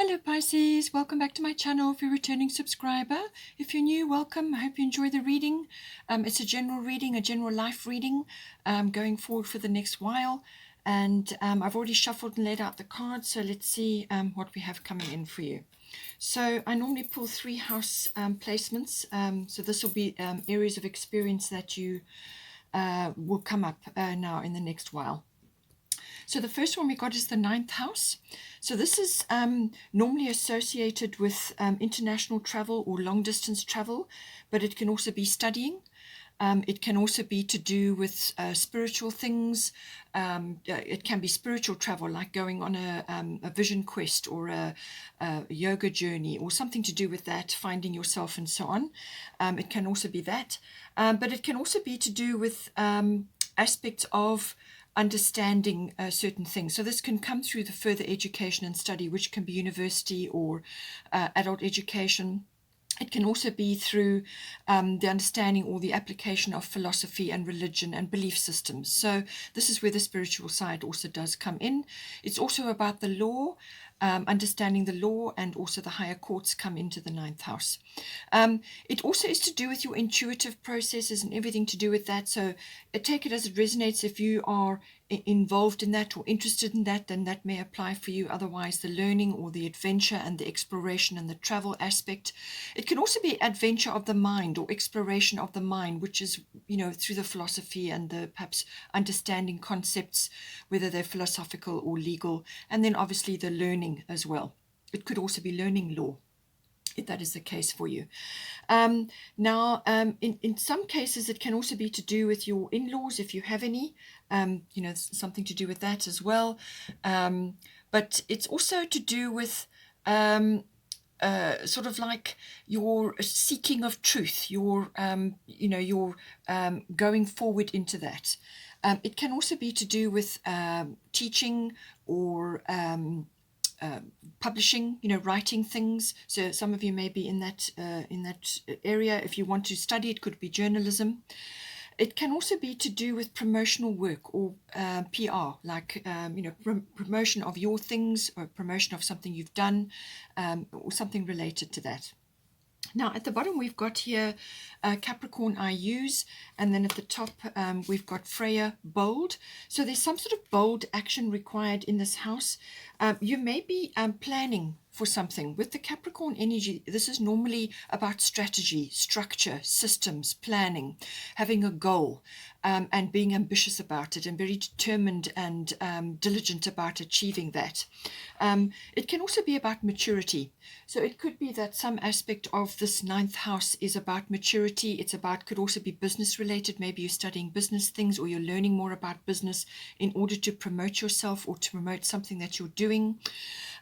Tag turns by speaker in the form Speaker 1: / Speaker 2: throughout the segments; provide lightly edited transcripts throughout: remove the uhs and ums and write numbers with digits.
Speaker 1: Hello Pisces, welcome back to my channel if you're a returning subscriber. If you're new, welcome. I hope you enjoy the reading. It's a general reading, a general life reading, going forward for the next while. And I've already shuffled and laid out the cards, so let's see what we have coming in for you. So I normally pull 3 house placements, so this will be areas of experience that you will come up now in the next while. So the first one we got is the 9th house. So this is normally associated with international travel or long distance travel, but it can also be studying. It can also be to do with spiritual things. It can be spiritual travel, like going on a vision quest or a yoga journey or something to do with that, finding yourself and so on. It can also be that. But it can also be to do with aspects of understanding certain things. So this can come through the further education and study, which can be university or adult education. It can also be through the understanding or the application of philosophy and religion and belief systems. So this is where the spiritual side also does come in. It's also about the law, understanding the law, and also the higher courts come into the 9th house. It also is to do with your intuitive processes and everything to do with that. So take it as it resonates. If you are involved in that or interested in that, then that may apply for you. Otherwise, the learning or the adventure and the exploration and the travel aspect. It can also be adventure of the mind or exploration of the mind, which is, through the philosophy and the perhaps understanding concepts, whether they're philosophical or legal, and then obviously the learning as well. It could also be learning law, if that is the case for you. Now, in some cases, it can also be to do with your in-laws, if you have any, something to do with that as well. But it's also to do with sort of like your seeking of truth, your going forward into that. It can also be to do with teaching or publishing, writing things. So some of you may be in that area. If you want to study, it could be journalism. It can also be to do with promotional work or PR, like promotion of your things or promotion of something you've done, or something related to that. Now, at the bottom, we've got here Capricorn I use, and then at the top, we've got Freya bold. So there's some sort of bold action required in this house. You may be planning for something. With the Capricorn energy, this is normally about strategy, structure, systems, planning, having a goal, and being ambitious about it and very determined and diligent about achieving that. It can also be about maturity. So it could be that some aspect of this 9th house is about maturity. It's about, could also be business related. Maybe you're studying business things or you're learning more about business in order to promote yourself or to promote something that you're doing.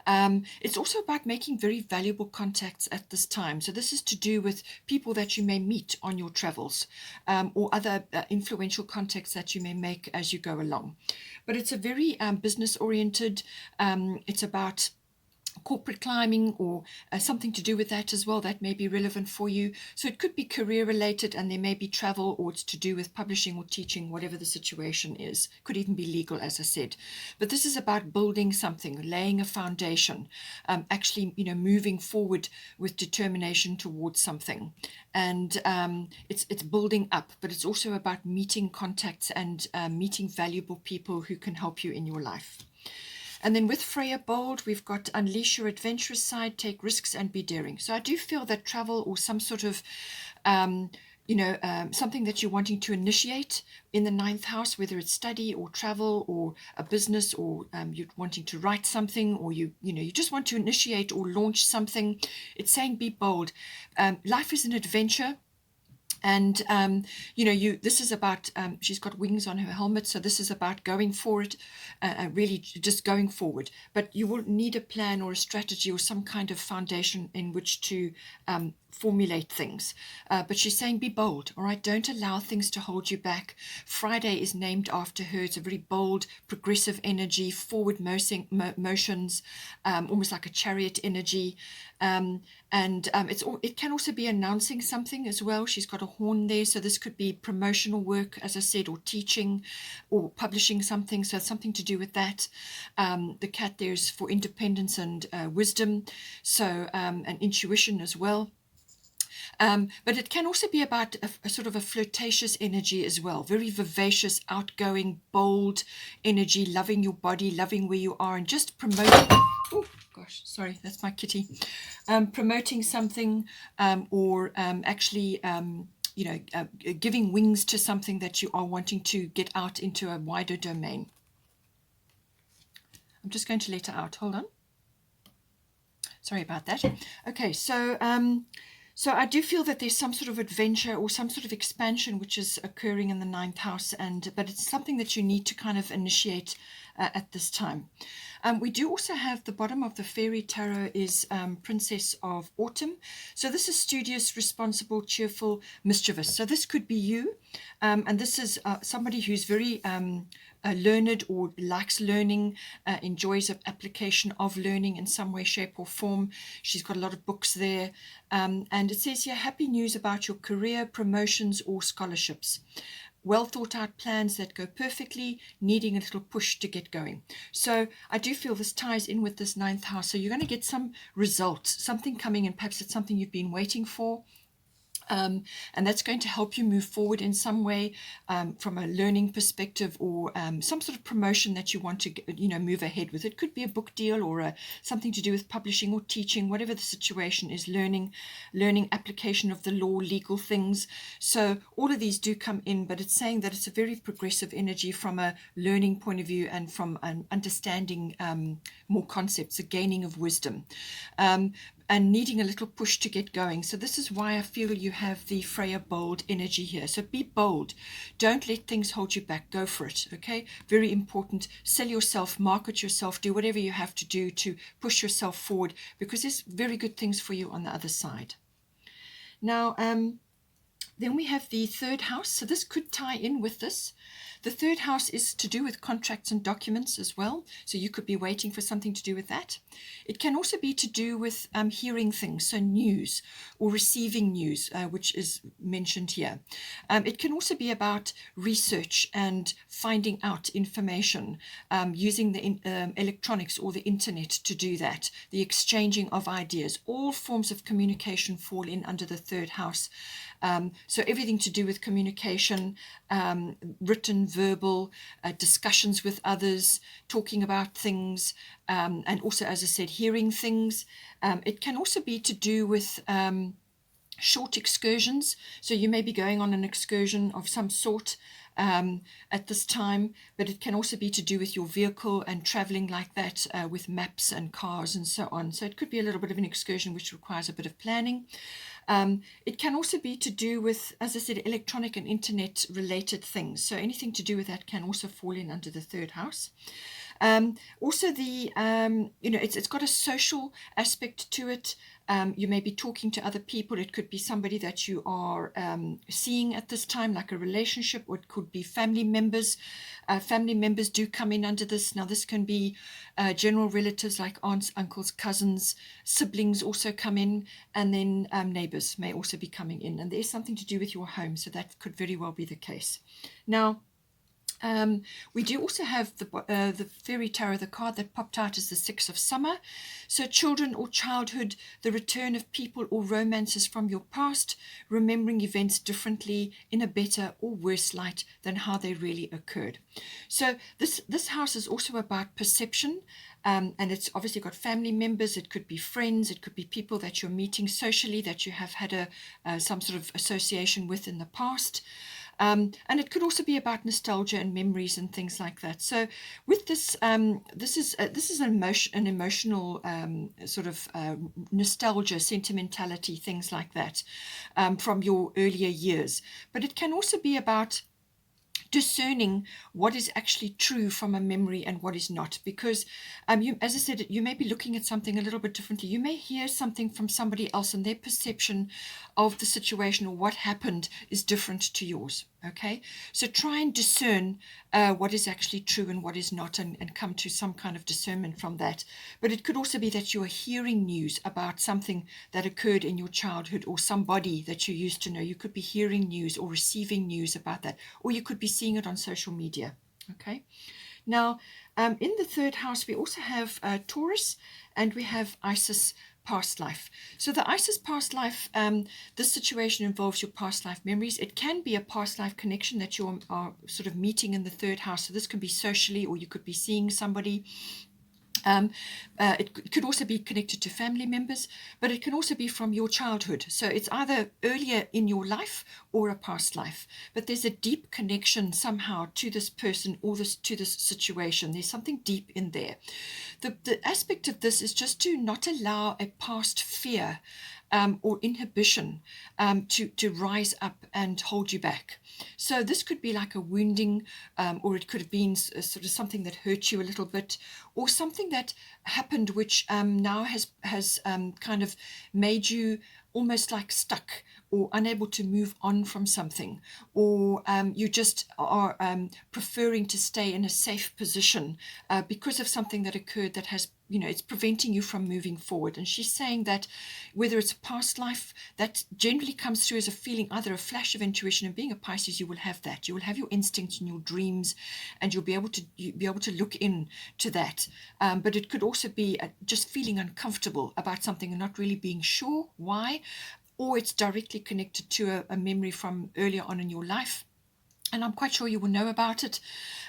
Speaker 1: It's also about making very valuable contacts at this time. So this is to do with people that you may meet on your travels, or other influential contacts that you may make as you go along. But it's a very business oriented, it's about corporate climbing or something to do with that as well. That may be relevant for you. So it could be career related, and there may be travel, or it's to do with publishing or teaching, whatever the situation is. Could even be legal, as I said. But this is about building something, laying a foundation, actually, moving forward with determination towards something. And it's building up, but it's also about meeting contacts and meeting valuable people who can help you in your life. And then with Freya Bold, we've got unleash your adventurous side, take risks and be daring. So I do feel that travel or some sort of, something that you're wanting to initiate in the 9th house, whether it's study or travel or a business, or you're wanting to write something, or you just want to initiate or launch something. It's saying be bold. Life is an adventure. And this is about, she's got wings on her helmet, so this is about going for it, really just going forward. But you will need a plan or a strategy or some kind of foundation in which to formulate things. But she's saying be bold, all right? Don't allow things to hold you back. Friday is named after her. It's a very bold, progressive energy, forward motions, almost like a chariot energy. It can also be announcing something as well. She's got a horn there, so this could be promotional work, as I said, or teaching or publishing something, so something to do with that. The cat there is for independence and wisdom, so and intuition as well. But it can also be about a sort of a flirtatious energy as well, very vivacious, outgoing, bold energy, loving your body, loving where you are, and just promoting. Oh gosh, sorry, that's my kitty. Promoting something, or actually, giving wings to something that you are wanting to get out into a wider domain. I'm just going to let her out. Hold on. Sorry about that. Okay, so I do feel that there's some sort of adventure or some sort of expansion which is occurring in the ninth house, but it's something that you need to kind of initiate at this time. We do also have the bottom of the fairy tarot is Princess of Autumn. So this is studious, responsible, cheerful, mischievous. So this could be you, and this is somebody who's very learned or likes learning, enjoys an application of learning in some way, shape or form. She's got a lot of books there, and it says here, happy news about your career, promotions or scholarships. Well thought out plans that go perfectly, needing a little push to get going. So I do feel this ties in with this ninth house. So you're going to get some results, something coming in, perhaps it's something you've been waiting for. And that's going to help you move forward in some way, from a learning perspective, or some sort of promotion that you want to, move ahead with. It could be a book deal or something to do with publishing or teaching, whatever the situation is, learning application of the law, legal things. So all of these do come in, but it's saying that it's a very progressive energy from a learning point of view and from an understanding more concepts, a gaining of wisdom. And needing a little push to get going. So this is why I feel you have the Freya bold energy here. So be bold. Don't let things hold you back. Go for it, okay? Very important. Sell yourself, market yourself, do whatever you have to do to push yourself forward, because there's very good things for you on the other side. Now, then we have the third house. So this could tie in with this. The third house is to do with contracts and documents as well. So you could be waiting for something to do with that. It can also be to do with hearing things, so news or receiving news, which is mentioned here. It can also be about research and finding out information, using the electronics or the internet to do that, the exchanging of ideas. All forms of communication fall in under the third house. So everything to do with communication, written, verbal, discussions with others, talking about things, and also, as I said, hearing things. It can also be to do with short excursions. So you may be going on an excursion of some sort at this time, but it can also be to do with your vehicle and traveling like that, with maps and cars and so on. So it could be a little bit of an excursion which requires a bit of planning. It can also be to do with, as I said, electronic and internet related things. So anything to do with that can also fall in under the third house. Also the, it's got a social aspect to it. You may be talking to other people. It could be somebody that you are seeing at this time, like a relationship, or it could be family members. Family members do come in under this. Now, this can be general relatives like aunts, uncles, cousins, siblings also come in, and then neighbors may also be coming in. And there's something to do with your home, so that could very well be the case. Now, we do also have the fairy tarot. The card that popped out is the Six of Summer. So children or childhood, the return of people or romances from your past, remembering events differently in a better or worse light than how they really occurred. So this house is also about perception, and it's obviously got family members. It could be friends. It could be people that you're meeting socially that you have had some sort of association with in the past. And it could also be about nostalgia and memories and things like that. So with this, this is an emotional sort of nostalgia, sentimentality, things like that, from your earlier years. But it can also be about discerning what is actually true from a memory and what is not, because as I said, you may be looking at something a little bit differently. You may hear something from somebody else and their perception of the situation or what happened is different to yours. Okay, so try and discern what is actually true and what is not, and come to some kind of discernment from that. But it could also be that you are hearing news about something that occurred in your childhood or somebody that you used to know. You could be hearing news or receiving news about that, or you could be seeing it on social media. Okay, now in the third house we also have Taurus, and we have Isis past life. So the Isis past life, this situation involves your past life memories. It can be a past life connection that you are sort of meeting in the third house. So this can be socially, or you could be seeing somebody. It could also be connected to family members, but it can also be from your childhood. So it's either earlier in your life or a past life. But there's a deep connection somehow to this person or to this situation. There's something deep in there. The aspect of this is just to not allow a past fear or inhibition to rise up and hold you back. So this could be like a wounding, or it could have been sort of something that hurt you a little bit, or something that happened which now has kind of made you almost like stuck or unable to move on from something, or you just are preferring to stay in a safe position because of something that occurred that has, it's preventing you from moving forward. And she's saying that whether it's a past life, that generally comes through as a feeling, either a flash of intuition, and being a Pisces, you will have that. You will have your instincts and your dreams, and you'll be able to look in to that. But it could also be just feeling uncomfortable about something and not really being sure why, or it's directly connected to a memory from earlier on in your life. And I'm quite sure you will know about it,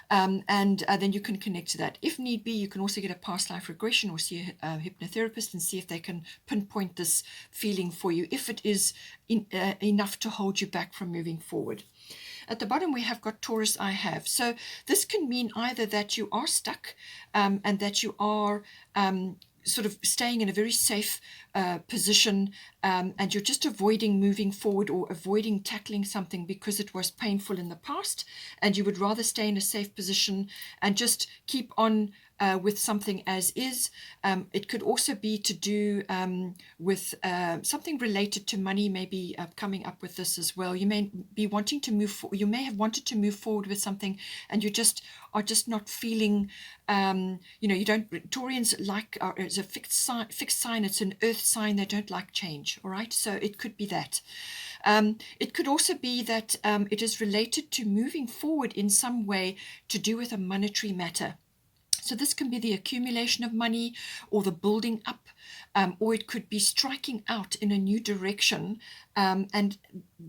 Speaker 1: and then you can connect to that. If need be, you can also get a past life regression or see a hypnotherapist and see if they can pinpoint this feeling for you, if it is enough to hold you back from moving forward. At the bottom, we have got Taurus I have. So this can mean either that you are stuck and that you are sort of staying in a very safe position, and you're just avoiding moving forward or avoiding tackling something because it was painful in the past, and you would rather stay in a safe position and just keep on with something as is. It could also be to do with something related to money, maybe coming up with this as well. You may be wanting to move you may have wanted to move forward with something, and you just are just not feeling, you don't, Taurians like, it's a fixed sign, it's an earth sign, they don't like change, all right? So it could be that. It could also be that it is related to moving forward in some way to do with a monetary matter. So this can be the accumulation of money or the building up, or it could be striking out in a new direction. And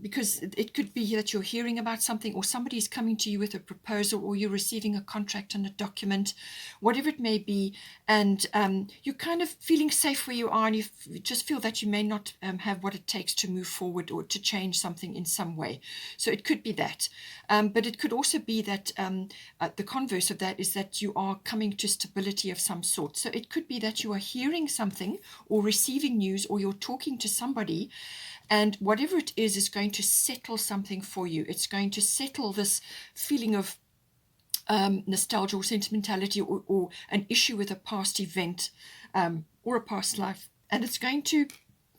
Speaker 1: because it could be that you're hearing about something, or somebody is coming to you with a proposal, or you're receiving a contract and a document, whatever it may be, and you're kind of feeling safe where you are, and you just feel that you may not have what it takes to move forward or to change something in some way. So it could be that. But it could also be that the converse of that is that you are coming to stability of some sort. So it could be that you are hearing something or receiving news, or you're talking to somebody, and whatever it is going to settle something for you. It's going to settle this feeling of nostalgia or sentimentality, or an issue with a past event or a past life. And it's going to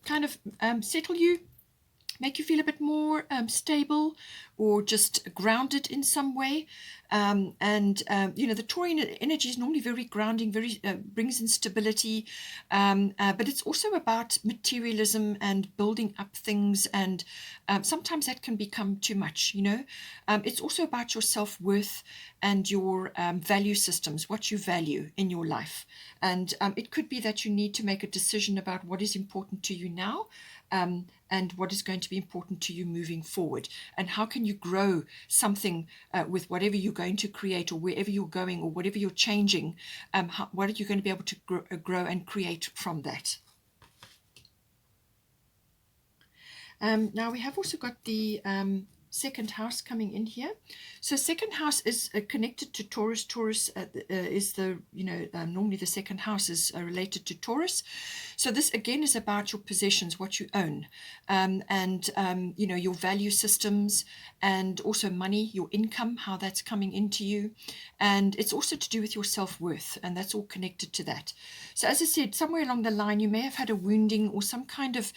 Speaker 1: kind of settle you, make you feel a bit more stable or just grounded in some way. The Taurian energy is normally very grounding, very brings in stability, but it's also about materialism and building up things, and sometimes that can become too much. It's also about your self-worth and your value systems, what you value in your life. And it could be that you need to make a decision about what is important to you now, and what is going to be important to you moving forward, and how can you grow something with whatever you're going to create, or wherever you're going, or whatever you're changing. What are you going to be able to grow and create from that? Now we have also got the second house coming in here. So second house is connected to Taurus. Taurus is the, normally the second house is related to Taurus. So this again is about your possessions, what you own, and your value systems, and also money, your income, how that's coming into you. And it's also to do with your self-worth, and that's all connected to that. So as I said, somewhere along the line, you may have had a wounding or some kind of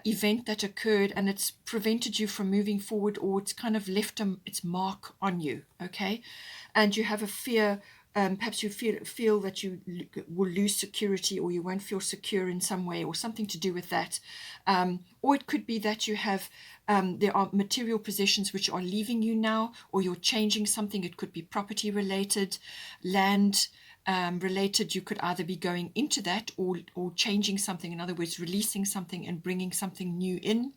Speaker 1: event that occurred, and it's prevented you from moving forward, or it's kind of left its mark on you, okay? And you have a fear, perhaps you feel that you will lose security, or you won't feel secure in some way, or something to do with that. Or it could be that you have, there are material possessions which are leaving you now, or you're changing something. It could be property related, land related. You could either be going into that or changing something, in other words, releasing something and bringing something new in.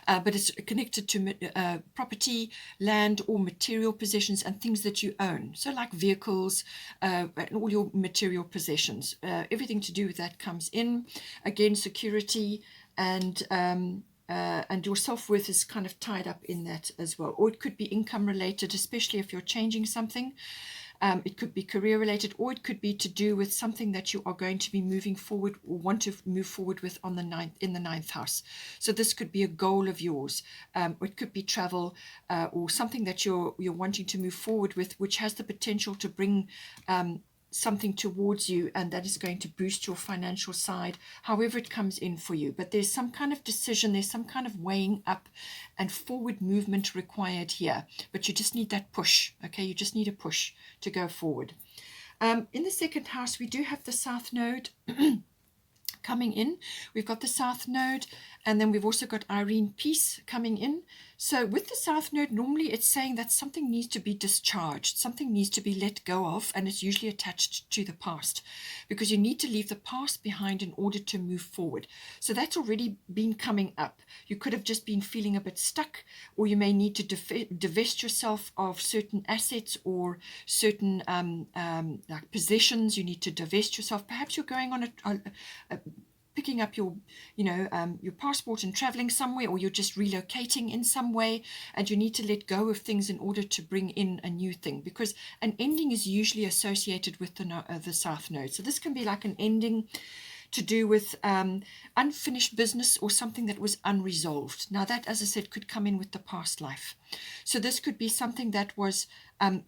Speaker 1: But it's connected to property, land, or material possessions and things that you own. So like vehicles, and all your material possessions. Everything to do with that comes in. Again, security and your self-worth is kind of tied up in that as well. Or it could be income related, especially if you're changing something. It could be career related, or it could be to do with something that you are going to be moving forward or want to move forward with on the ninth house. So this could be a goal of yours, or it could be travel, or something that you're wanting to move forward with, which has the potential to bring something towards you, and that is going to boost your financial side, however it comes in for you. But there's some kind of decision, there's some kind of weighing up and forward movement required here, but you just need that push, okay? You just need a push to go forward. In the second house, we do have the South Node coming in. We've got the South Node, and then we've also got Irene Peace coming in. So with the South Node, normally it's saying that something needs to be discharged, something needs to be let go of, and it's usually attached to the past, because you need to leave the past behind in order to move forward. So that's already been coming up. You could have just been feeling a bit stuck, or you may need to divest yourself of certain assets or certain like possessions. You need to divest yourself. Perhaps you're going on a picking up your passport and traveling somewhere, or you're just relocating in some way, and you need to let go of things in order to bring in a new thing, because an ending is usually associated with the South Node. So this can be like an ending to do with unfinished business or something that was unresolved. Now that, as I said, could come in with the past life. So this could be something that was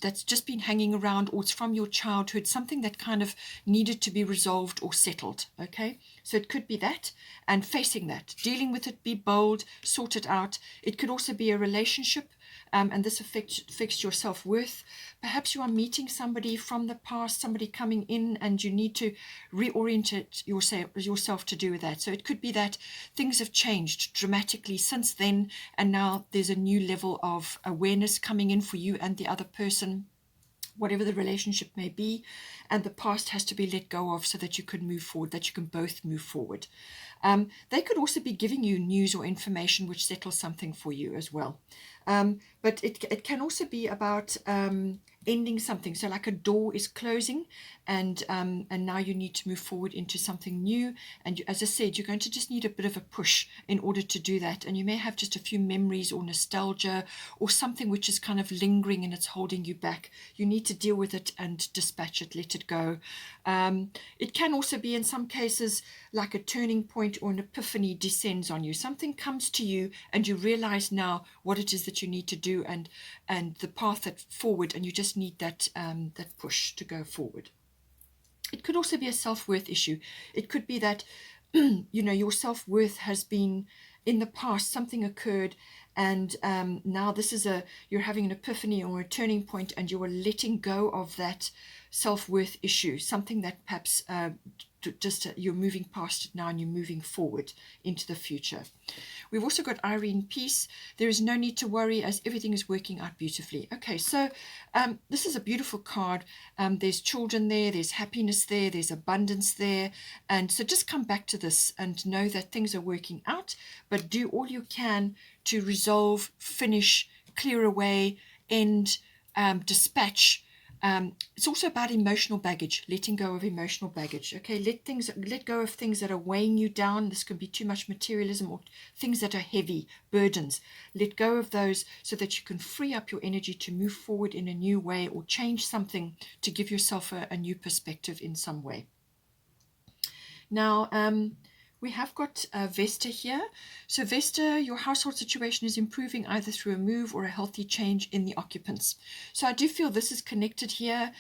Speaker 1: that's just been hanging around, or it's from your childhood, something that kind of needed to be resolved or settled, okay? So it could be that, and facing that, dealing with it, be bold, sort it out. It could also be a relationship, and this affects your self-worth. Perhaps you are meeting somebody from the past, somebody coming in, and you need to reorient yourself to do with that. So it could be that things have changed dramatically since then, and now there's a new level of awareness coming in for you and the other person, whatever the relationship may be, and the past has to be let go of so that you can move forward, that you can both move forward. They could also be giving you news or information which settles something for you as well. But it can also be about ending something. So like a door is closing, and now you need to move forward into something new. And as I said, you're going to just need a bit of a push in order to do that. And you may have just a few memories or nostalgia or something which is kind of lingering and it's holding you back. You need to deal with it and dispatch it, let it go. It can also be, in some cases, like a turning point or an epiphany descends on you. Something comes to you and you realize now what it is that you need to do, and the path that forward, and you just need that that push to go forward. It could also be a self-worth issue. It could be that your self-worth has been, in the past something occurred, and now this is you're having an epiphany or a turning point, and you are letting go of that self-worth issue, something that perhaps you're moving past it now and you're moving forward into the future. We've also got Irene Peace. There is no need to worry, as everything is working out beautifully. Okay, so this is a beautiful card. There's children there, there's happiness there, there's abundance there. And so just come back to this and know that things are working out, but do all you can to resolve, finish, clear away, end, dispatch It's also about emotional baggage, letting go of emotional baggage. Okay, let go of things that are weighing you down. This can be too much materialism or things that are heavy, burdens. Let go of those so that you can free up your energy to move forward in a new way or change something to give yourself a new perspective in some way. Now, we have got Vesta here. So Vesta, your household situation is improving either through a move or a healthy change in the occupants. So I do feel this is connected here.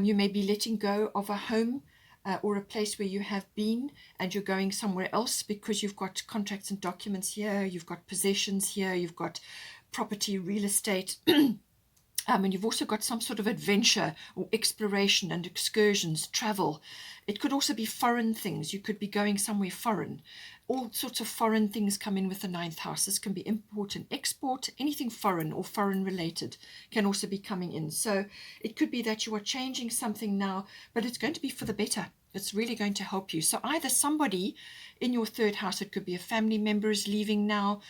Speaker 1: You may be letting go of a home or a place where you have been and you're going somewhere else because you've got contracts and documents here, you've got possessions here, you've got property, real estate. And you've also got some sort of adventure or exploration and excursions, travel. It could also be foreign things. You could be going somewhere foreign. All sorts of foreign things come in with the ninth house. This can be import and export. Anything foreign or foreign related can also be coming in. So it could be that you are changing something now, but it's going to be for the better. It's really going to help you. So either somebody in your third house, it could be a family member is leaving now,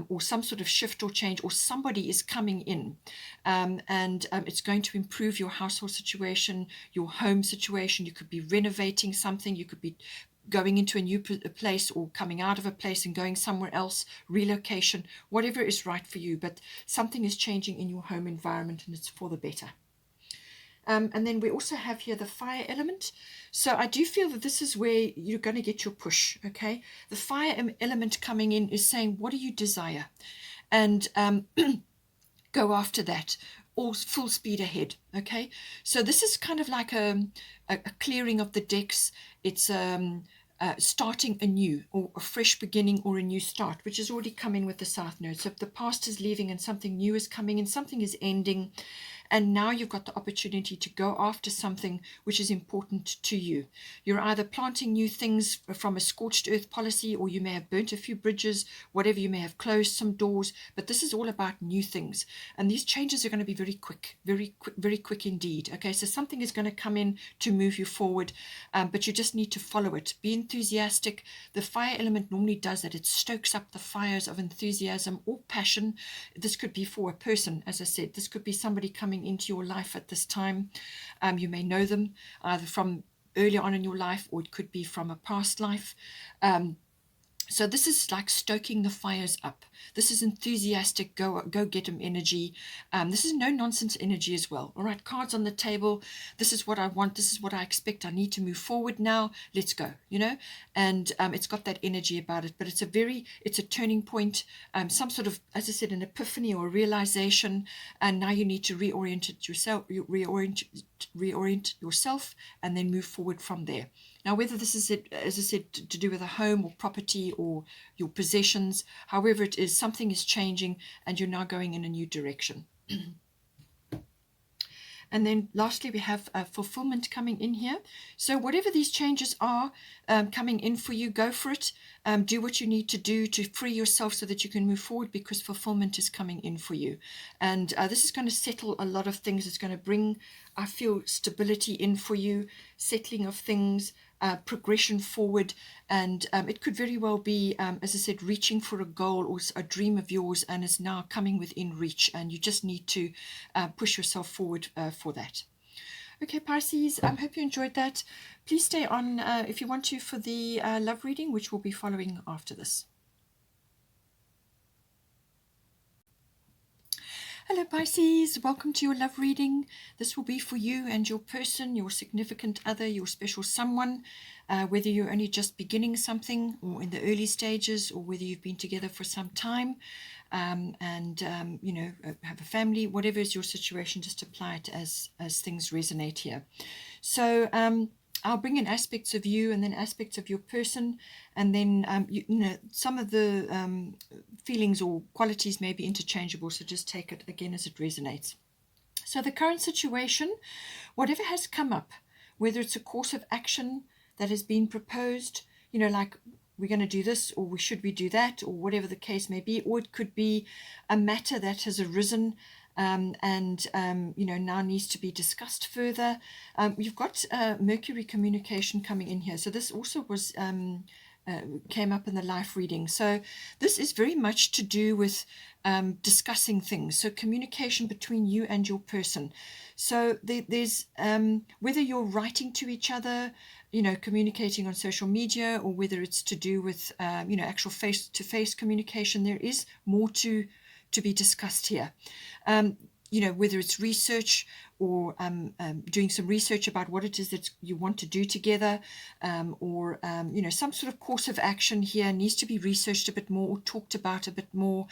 Speaker 1: or some sort of shift or change, or somebody is coming in. And it's going to improve your household situation, your home situation. You could be renovating something. You could be going into a new place or coming out of a place and going somewhere else, relocation, whatever is right for you. But something is changing in your home environment and it's for the better. And then we also have here the fire element. So I do feel that this is where you're going to get your push, okay? The fire element coming in is saying, what do you desire? And go after that, all full speed ahead, okay? So this is kind of like a clearing of the decks. It's starting anew, or a fresh beginning, or a new start, which is already coming with the South Node. So if the past is leaving and something new is coming in, something is ending, and now you've got the opportunity to go after something which is important to you. You're either planting new things from a scorched earth policy, or you may have burnt a few bridges, whatever, you may have closed some doors, but this is all about new things. And these changes are going to be very quick, very quick indeed. Okay, so something is going to come in to move you forward, but you just need to follow it. Be enthusiastic. The fire element normally does that. It stokes up the fires of enthusiasm or passion. This could be for a person, as I said. This could be somebody coming into your life at this time. You may know them either from earlier on in your life, or it could be from a past life. So this is like stoking the fires up. This is enthusiastic, go get 'em energy. This is no nonsense energy as well. All right, cards on the table. This is what I want. This is what I expect. I need to move forward now. Let's go, you know. And it's got that energy about it. But it's a turning point. Some sort of, as I said, an epiphany or a realization. And now you need to reorient yourself, and then move forward from there. Now, whether this is, as I said, to do with a home or property or your possessions, however it is, something is changing and you're now going in a new direction. And then lastly, we have fulfillment coming in here. So whatever these changes are coming in for you, go for it. Do what you need to do to free yourself so that you can move forward, because fulfillment is coming in for you. And this is going to settle a lot of things. It's going to bring, I feel, stability in for you, settling of things, progression forward. And it could very well be, as I said, reaching for a goal or a dream of yours, and it's now coming within reach, and you just need to push yourself forward for that. Okay, Pisces, I hope you enjoyed that. Please stay on if you want to for the love reading, which will be following after this. Hello Pisces, welcome to your love reading. This will be for you and your person, your significant other, your special someone, whether you're only just beginning something or in the early stages, or whether you've been together for some time and you know, have a family, whatever is your situation, just apply it as things resonate here. So I'll bring in aspects of you and then aspects of your person, and then you know, some of the feelings or qualities may be interchangeable, so just take it again as it resonates. So the current situation, whatever has come up, whether it's a course of action that has been proposed, you know, like we're going to do this, or should we do that, or whatever the case may be, or it could be a matter that has arisen and you know, now needs to be discussed further. You've got Mercury communication coming in here, so this also was came up in the life reading. So this is very much to do with discussing things. So communication between you and your person. So there's whether you're writing to each other, communicating on social media, or whether it's to do with actual face-to-face communication, there is more to be discussed here. Whether it's research or doing some research about what it is that you want to do together, or some sort of course of action here needs to be researched a bit more or talked about a bit more,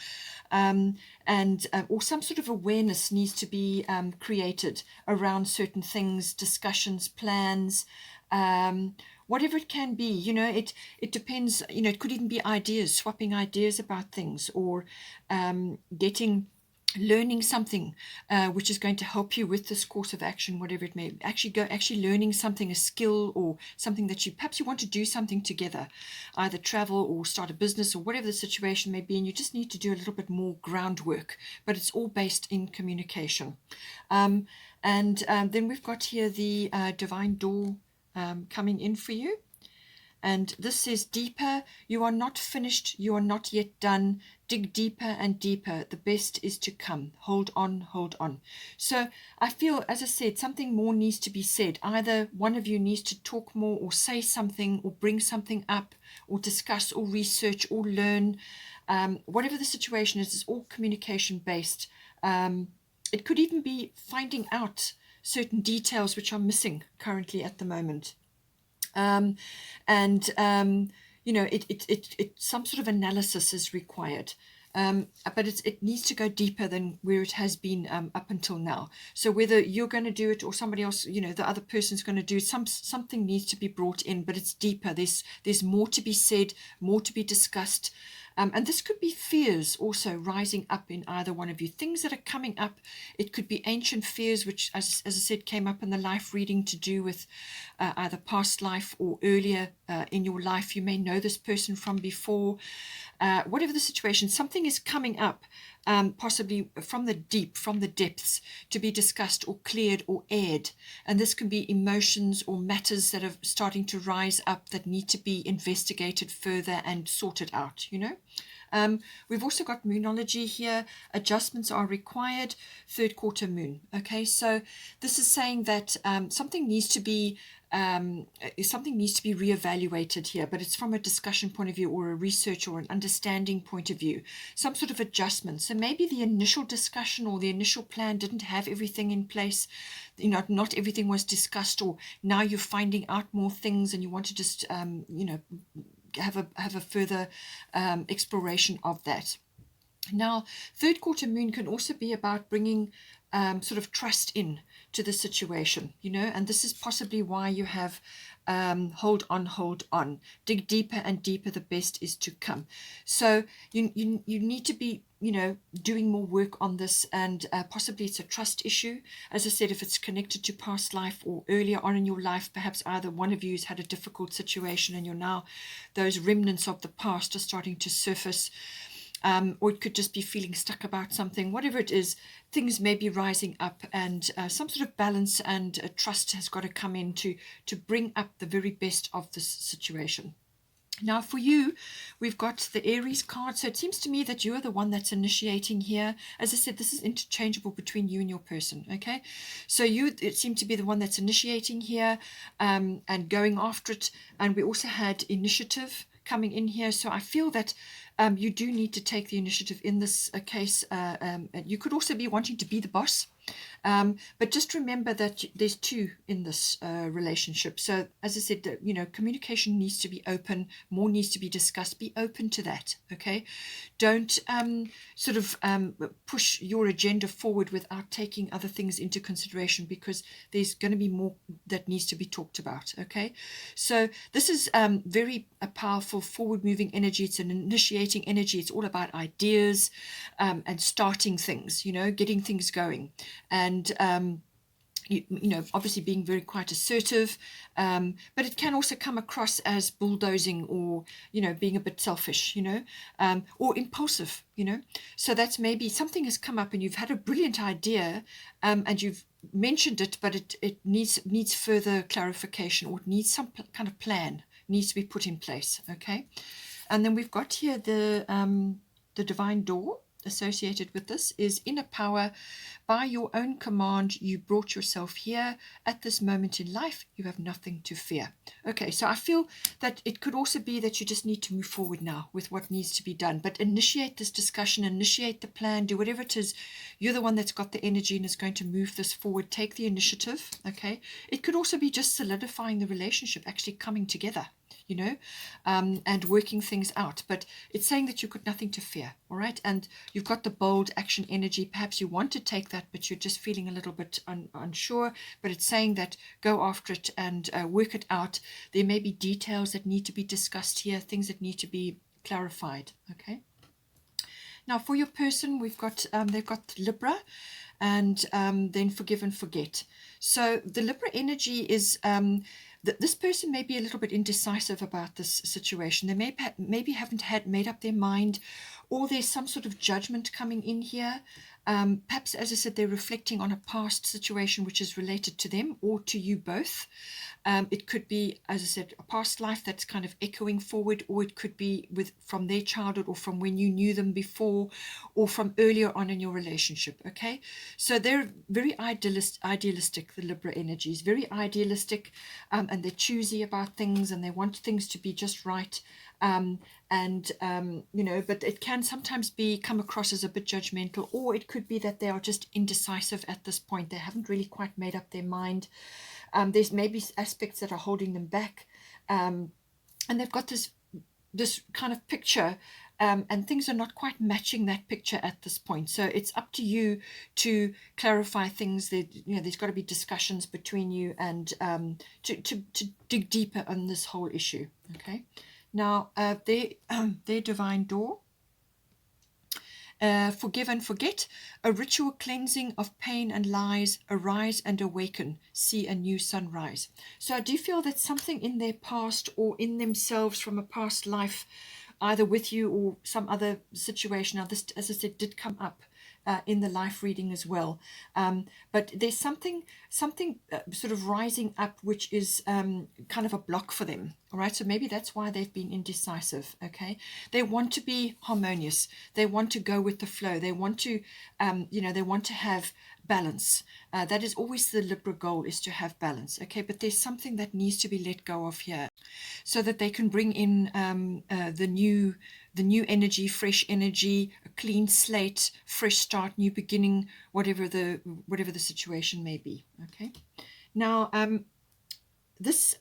Speaker 1: or some sort of awareness needs to be created around certain things, discussions, plans, whatever it can be. It depends. It could even be ideas, swapping ideas about things, or learning something which is going to help you with this course of action, whatever it may actually learning something, a skill, or something that perhaps you want to do something together, either travel or start a business or whatever the situation may be, and you just need to do a little bit more groundwork, but it's all based in communication. Then we've got here the divine door coming in for you. And this says, deeper, you are not finished, you are not yet done. Dig deeper and deeper. The best is to come. Hold on, hold on. So I feel, as I said, something more needs to be said. Either one of you needs to talk more or say something or bring something up or discuss or research or learn. Whatever the situation is, it's all communication based. It could even be finding out certain details which are missing currently at the moment. Some sort of analysis is required, but it needs to go deeper than where it has been up until now. So whether you're going to do it or somebody else, the other person's going to do it, something needs to be brought in, but it's deeper. There's more to be said, more to be discussed. And this could be fears also rising up in either one of you, things that are coming up. It could be ancient fears, which, as I said, came up in the life reading to do with either past life or earlier in your life. You may know this person from before. Whatever the situation, something is coming up, possibly from the deep, from the depths, to be discussed or cleared or aired. And this can be emotions or matters that are starting to rise up that need to be investigated further and sorted out, We've also got Moonology here. Adjustments are required. Third quarter moon. Okay, so this is saying that something needs to be reevaluated here, but it's from a discussion point of view or a research or an understanding point of view, some sort of adjustment. So maybe the initial discussion or the initial plan didn't have everything in place, not everything was discussed, or now you're finding out more things and you want to just have a further exploration of that. Now, third quarter moon can also be about bringing sort of trust in to the situation, and this is possibly why you have hold on, dig deeper and deeper, the best is to come. So you need to be doing more work on this, and possibly it's a trust issue. As I said, if it's connected to past life or earlier on in your life, perhaps either one of you has had a difficult situation and you're now, those remnants of the past are starting to surface. Or it could just be feeling stuck about something. Whatever it is, things may be rising up, and some sort of balance and trust has got to come in to bring up the very best of this situation. Now for you, we've got the Aries card. So it seems to me that you are the one that's initiating here. As I said, this is interchangeable between you and your person, okay? So it seemed to be the one that's initiating here and going after it. And we also had initiative coming in here. So I feel that you do need to take the initiative in this case. You could also be wanting to be the boss. But just remember that there's two in this relationship. So as I said, communication needs to be open, more needs to be discussed. Be open to that, okay? Don't sort of push your agenda forward without taking other things into consideration, because there's going to be more that needs to be talked about, okay? So this is very a powerful forward-moving energy. It's an initiating energy. It's all about ideas and starting things, getting things going. And obviously being very quite assertive, but it can also come across as bulldozing or, being a bit selfish, or impulsive, So that's maybe something has come up and you've had a brilliant idea and you've mentioned it, but it needs further clarification, or it needs some kind of plan, needs to be put in place. Okay, and then we've got here the divine door associated with this is inner power. By your own command, you brought yourself here. At this moment in life, you have nothing to fear. Okay, so I feel that it could also be that you just need to move forward now with what needs to be done. But initiate this discussion, initiate the plan, do whatever it is. You're the one that's got the energy and is going to move this forward. Take the initiative, okay? It could also be just solidifying the relationship, actually coming together, you know, and working things out. But it's saying that you've got nothing to fear, all right? And you've got the bold action energy. Perhaps you want to take that, but you're just feeling a little bit unsure. But it's saying that go after it and work it out. There may be details that need to be discussed here, things that need to be clarified, okay? Now, for your person, we've got they've got Libra, and then forgive and forget. So the Libra energy is this person may be a little bit indecisive about this situation. They maybe haven't made up their mind, or there's some sort of judgment coming in here. Perhaps, as I said, they're reflecting on a past situation which is related to them or to you both. It could be, as I said, a past life that's kind of echoing forward, or it could be from their childhood, or from when you knew them before, or from earlier on in your relationship. Okay, so they're very idealistic. The Libra energy is very idealistic, and they're choosy about things, and they want things to be just right. You know, but it can sometimes come across as a bit judgmental, or it could be that they are just indecisive at this point. They haven't really quite made up their mind. There's maybe aspects that are holding them back, and they've got this kind of picture, and things are not quite matching that picture at this point. So it's up to you to clarify things. That, you know, there's got to be discussions between you, and to dig deeper on this whole issue. Okay. Now, their divine door, forgive and forget, a ritual cleansing of pain and lies, arise and awaken, see a new sunrise. So I do feel that something in their past, or in themselves from a past life, either with you or some other situation. Now, this, as I said, did come up in the life reading as well, but there's something sort of rising up which is kind of a block for them. All right, so maybe that's why they've been indecisive. Okay, they want to be harmonious, they want to go with the flow, they want to you know, they want to have balance. That is always the Libra goal, is to have balance. Okay, but there's something that needs to be let go of here, so that they can bring in the new energy, fresh energy, a clean slate, fresh start, new beginning, whatever the situation may be. Okay, now this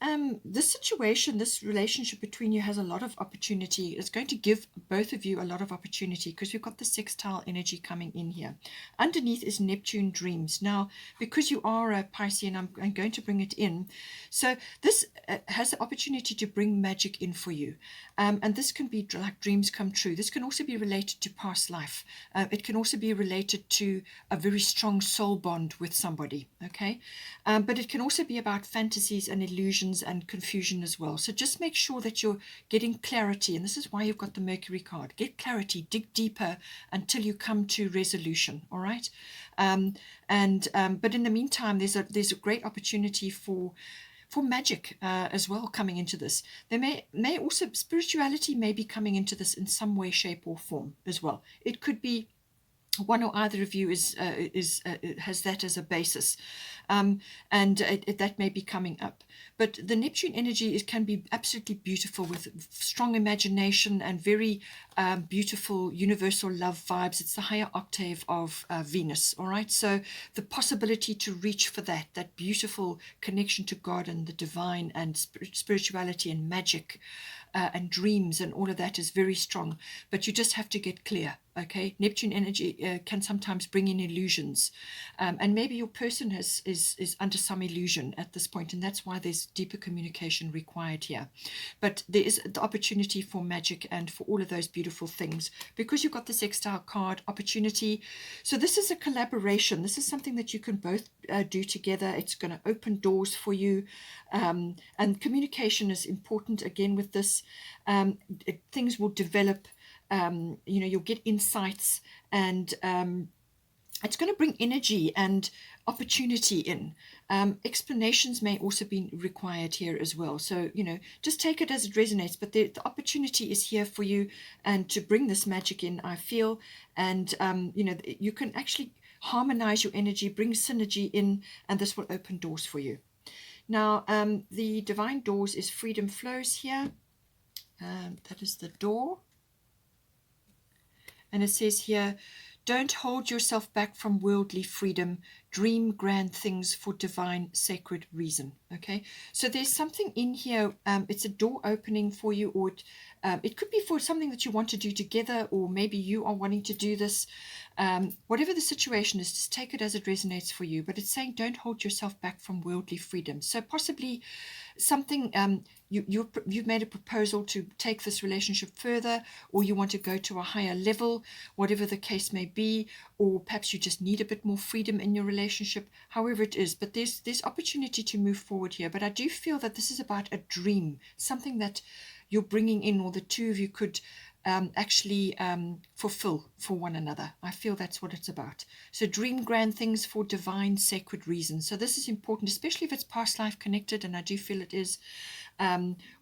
Speaker 1: situation, this relationship between you has a lot of opportunity. It's going to give both of you a lot of opportunity, because we've got the sextile energy coming in here. Underneath is Neptune dreams. Now, because you are a Piscean, I'm going to bring it in. So this has the opportunity to bring magic in for you. And this can be like dreams come true. This can also be related to past life. It can also be related to a very strong soul bond with somebody. Okay, but it can also be about fantasies and illusions and confusion as well. So just make sure that you're getting clarity, and this is why you've got the Mercury card. Get clarity, dig deeper until you come to resolution. All right, but in the meantime, there's a great opportunity for magic as well coming into this. There may also, spirituality may be coming into this in some way, shape, or form as well. It could be one or either of you has that as a basis, and that may be coming up. But the Neptune energy can be absolutely beautiful, with strong imagination and very beautiful universal love vibes. It's the higher octave of Venus. All right, so the possibility to reach for that beautiful connection to God and the divine and spirituality and magic and dreams and all of that is very strong. But you just have to get clear. Okay, Neptune energy can sometimes bring in illusions, and maybe your person is under some illusion at this point, and that's why there's deeper communication required here. But there is the opportunity for magic and for all of those beautiful things, because you've got the sextile card, opportunity. So this is a collaboration. This is something that you can both do together. It's going to open doors for you, and communication is important again with this. Things will develop. You know, you'll get insights, and it's going to bring energy and opportunity in. Explanations may also be required here as well. So, just take it as it resonates. But the opportunity is here for you and to bring this magic in, I feel. And, you can actually harmonize your energy, bring synergy in, and this will open doors for you. Now, the divine doors is freedom flows here. That is the door. And it says here, don't hold yourself back from worldly freedom. Dream grand things for divine sacred reason. Okay, so there's something in here. It's a door opening for you, or it could be for something that you want to do together, or maybe you are wanting to do this. Whatever the situation is, just take it as it resonates for you. But it's saying don't hold yourself back from worldly freedom. So possibly something you've made a proposal to take this relationship further, or you want to go to a higher level, whatever the case may be, or perhaps you just need a bit more freedom in your relationship, however it is. But there's opportunity to move forward here. But I do feel that this is about a dream, something that you're bringing in, or the two of you could actually fulfill for one another. I feel that's what it's about. So dream grand things for divine sacred reasons. So this is important, especially if it's past life connected, and I do feel it is,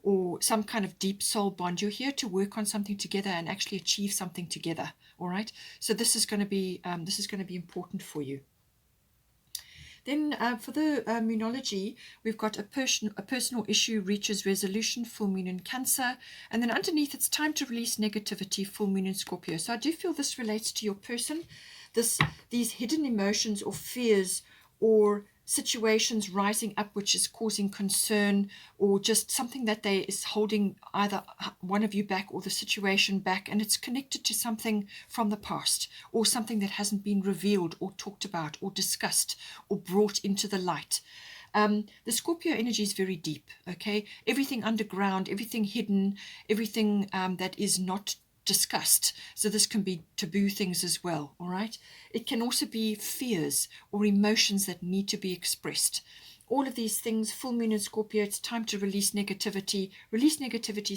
Speaker 1: or some kind of deep soul bond. You're here to work on something together and actually achieve something together. All right. So this is going to be important for you. Then for the Moonology, we've got a personal issue reaches resolution, full moon in Cancer. And then underneath, it's time to release negativity, full moon in Scorpio. So I do feel this relates to your person. These hidden emotions or fears or situations rising up which is causing concern, or just something that they is holding either one of you back or the situation back, and it's connected to something from the past, or something that hasn't been revealed or talked about or discussed or brought into the light. The Scorpio energy is very deep. Okay, everything underground, everything hidden, everything that is not discussed. So this can be taboo things as well. All right, it can also be fears or emotions that need to be expressed. All of these things, full moon in Scorpio, it's time to release negativity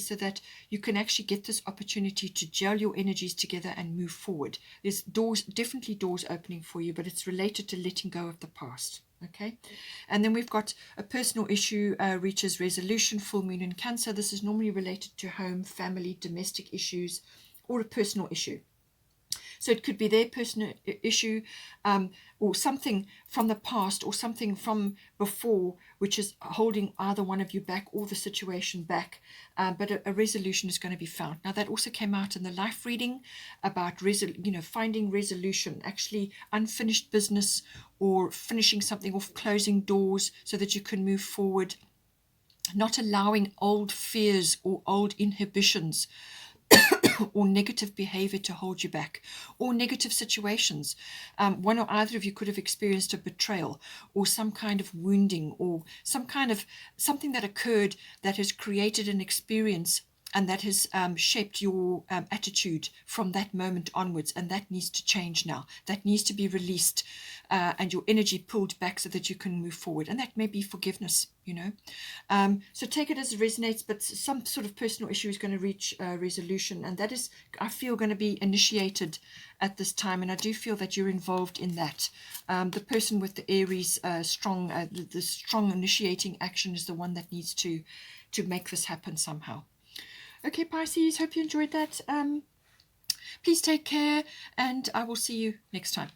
Speaker 1: so that you can actually get this opportunity to gel your energies together and move forward. There's definitely doors opening for you, but it's related to letting go of the past. Okay, and then we've got a personal issue reaches resolution, full moon in Cancer. This is normally related to home, family, domestic issues, or a personal issue. So it could be their personal issue, or something from the past, or something from before, which is holding either one of you back or the situation back. But a resolution is going to be found. Now that also came out in the life reading about finding resolution, actually unfinished business, or finishing something off, closing doors so that you can move forward. Not allowing old fears or old inhibitions or negative behavior to hold you back, or negative situations. One or either of you could have experienced a betrayal, or some kind of wounding, or something that occurred that has created an experience, and that has shaped your attitude from that moment onwards, and that needs to change now. That needs to be released, and your energy pulled back so that you can move forward. And that may be forgiveness, So take it as it resonates, but some sort of personal issue is going to reach resolution, and that is, I feel, going to be initiated at this time, and I do feel that you're involved in that. The person with the Aries the strong initiating action is the one that needs to make this happen somehow. Okay, Pisces, hope you enjoyed that. Please take care, and I will see you next time.